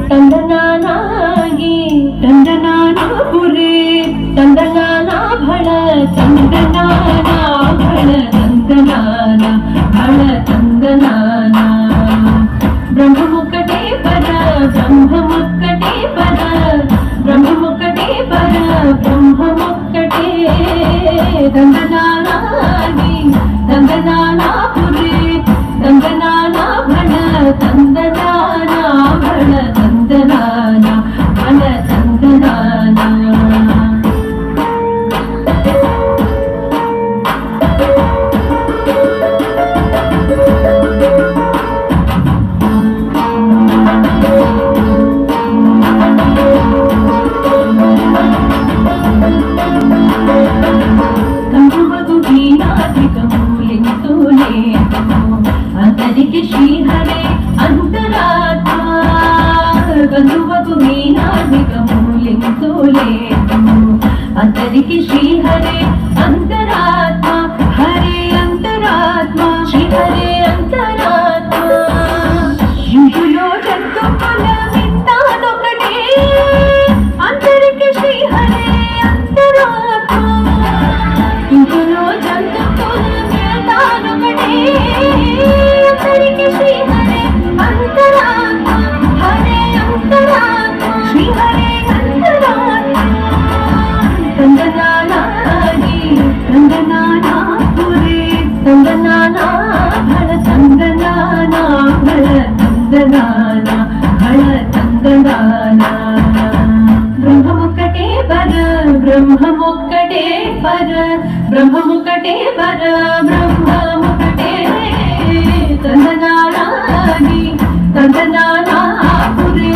ತಂದನಾನಾಗಿ ತಂದನಾನಾಪುರೇ ತಂದನಾನ ಭಳ ತಂದನಾನ ಭಳ ತಂದನಾನ ಭಳ ತಂದನಾನ ಬ್ರಹ್ಮಮುಕ್ಕಟೇ ಪರ ಬ್ರಹ್ಮಮುಕ್ಕಟೇ ಪರ ಬ್ರಹ್ಮಮುಕ್ಕಟೇ ಪರ ಬ್ರಹ್ಮಮುಕ್ಕಟೇ ತಂದನಾನಾಗಿ ತಂದನಾನಾಪುರೇ ತಂದನಾನ ಭಳ ತಂದನಾನ ಭಳ ತಂದನಾನ ಭಳ ತಂದನಾನ కందువగు వీణాధికమూలింతులేతము అంతరికి శ్రీహరే అంతరాత్మ కందువగు వీణాధికమూలింతులేతము అంతరికి శ్రీహరే అంతరాత్మ హరే అంతరాత్మ శ్రీహరే అంతరాత్మ ఇందులో జంతువుల వింతానొకటే అంతరికి శ్రీహరే అంతరాత్మ ఇందులో జంతువుల వింతానొకటే అంతరికి శ్రీహరే అంతరాత్మ హరే అంతరాత్మ శ్రీహరే అంతరాత్మ ತಂದನಾನಾಗಿ ತಂದನಾನಾಪುರೇ ತಂದನಾನ ಭಳ ತಂದನಾನ ಭಳ ತಂದನಾನ ಭಳ ತಂದನಾನ ಬ್ರಹ್ಮಮುಕ್ಕಟೇ ಪರ ಬ್ರಹ್ಮಮುಕ್ಕಟೇ ಪರ ಬ್ರಹ್ಮಮುಕ್ಕಟೇ ಪರ ಬ್ರಹ್ಮಮುಕ್ಕಟೇ ತಂದನಾನಾಗಿ ತಂದನಾನಾಪುರೇ